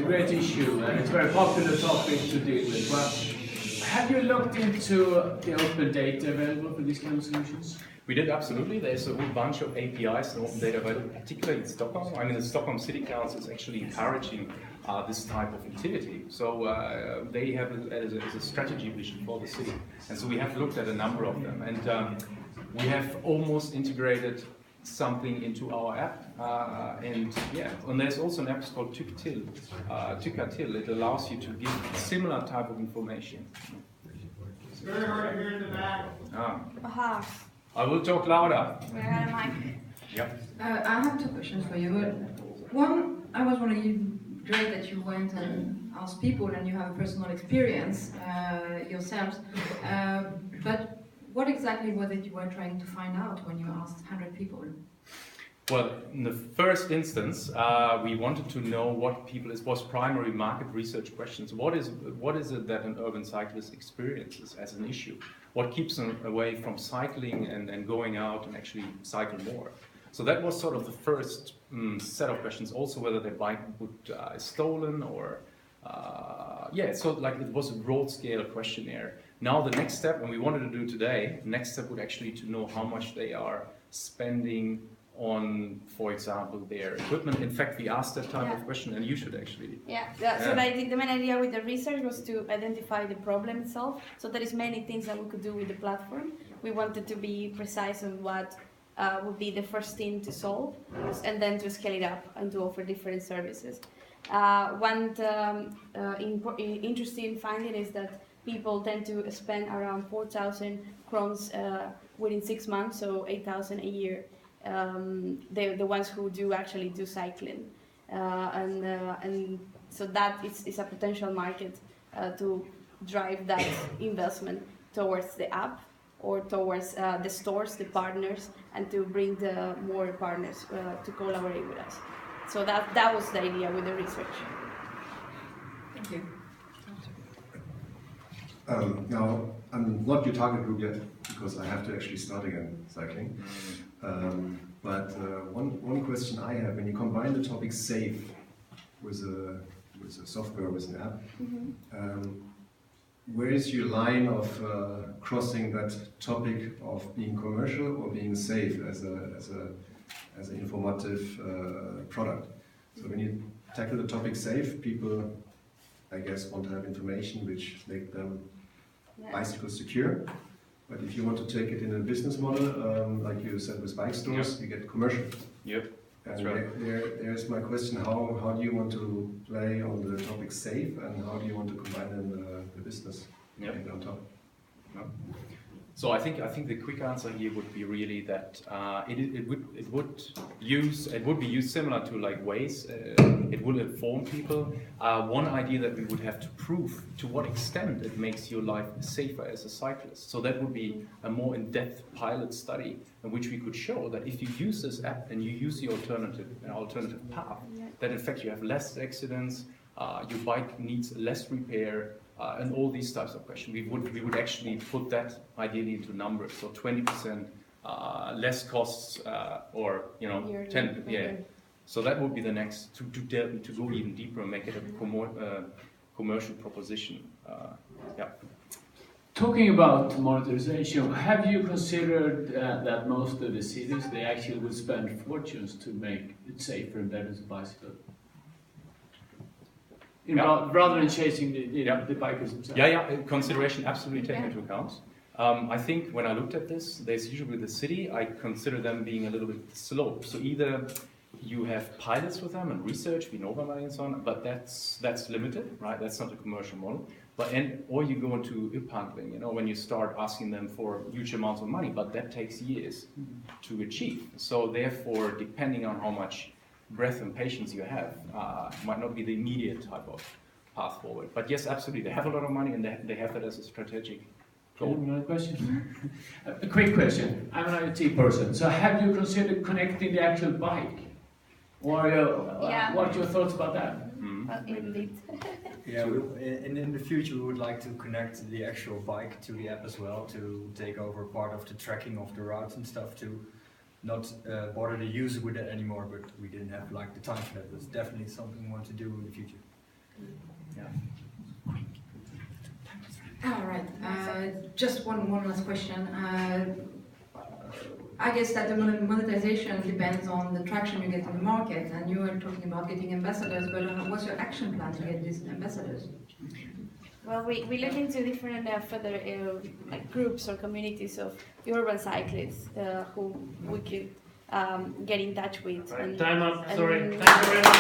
great issue and it's a very popular topic to deal with. But have you looked into the open data available for these kind of solutions? We did, absolutely. There's a whole bunch of APIs and open data available, particularly in Stockholm. I mean, the Stockholm City Council is actually encouraging this type of activity. So they have it as a strategy vision for the city. And so we have looked at a number of them. And we have almost integrated something into our app. And there's also an app called Ckvar Q A. It allows you to give similar type of information. It's very hard to hear in the back. Aha. I will talk louder. We got a mic. Yep. I have two questions for you. One, I was wondering, great that you went and asked people and you have a personal experience yourselves. But what exactly was it you were trying to find out when you asked 100 people? Well, in the first instance, we wanted to know what people, it was primary market research questions. What is it that an urban cyclist experiences as an issue? What keeps them away from cycling and going out and actually cycle more? So that was sort of the first set of questions. Also, whether their bike is stolen or, so like it was a broad scale questionnaire. Now the next step, and we wanted to do today, the next step would actually to know how much they are spending on, for example, their equipment. In fact, we asked that type of question, and you should actually. So the main idea with the research was to identify the problem itself. So there is many things that we could do with the platform. We wanted to be precise on what would be the first thing to solve, and then to scale it up and to offer different services. One interesting finding is that people tend to spend around 4,000 crowns within 6 months, so 8,000 a year. The ones who do actually do cycling, and so that is a potential market to drive that investment towards the app or towards the stores, the partners, and to bring the more partners to collaborate with us. So that was the idea with the research. Thank you. Now, I'm not your target group yet because I have to actually start again cycling. But one question I have: when you combine the topic safe with a software, with an app, where is your line of crossing that topic of being commercial or being safe as an informative product? So when you tackle the topic safe, people, I guess, want to have information which make them bicycle secure. But if you want to take it in a business model, like you said with bike stores, you get commercial. Yep, that's and right. There's my question: how do you want to play on the topic safe, and how do you want to combine in the business on top? Yep. So I think the quick answer here would be really that it would be used similar to like Waze. It will inform people. One idea that we would have to prove to what extent it makes your life safer as a cyclist. So that would be a more in-depth pilot study in which we could show that if you use this app and you use the alternative path, that in fact you have less accidents, your bike needs less repair. And all these types of questions, we would actually put that ideally into numbers. So 20% less costs, or 10. So that would be the next to go even deeper and make it a commercial proposition. Talking about monetization, have you considered that most of the cities they actually would spend fortunes to make it safer and better to bicycle? Rather than chasing the bikers themselves. Consideration absolutely taken into account. I think when I looked at this, there's usually the city, I consider them being a little bit slow. So either you have pilots with them and research, we know about money and so on, but that's limited, right? That's not a commercial model. Or you go into upphandling, when you start asking them for huge amounts of money, but that takes years to achieve. So therefore, depending on how much breadth and patience you have, might not be the immediate type of path forward. But yes, absolutely, they have a lot of money and they have that as a strategic goal. Another question? A quick question. I'm an IT person, so have you considered connecting the actual bike? Or what are your thoughts about that? Indeed. In the future we would like to connect the actual bike to the app as well, to take over part of the tracking of the routes and stuff, to not bother the user with that anymore, but we didn't have the time for that. That's definitely something we want to do in the future. Just one last question. I guess that the monetization depends on the traction you get in the market, and you were talking about getting ambassadors, but what's your action plan to get these ambassadors? Well, we look into different further like groups or communities of urban cyclists who we could get in touch with. Time up, sorry. and- Thank you very much.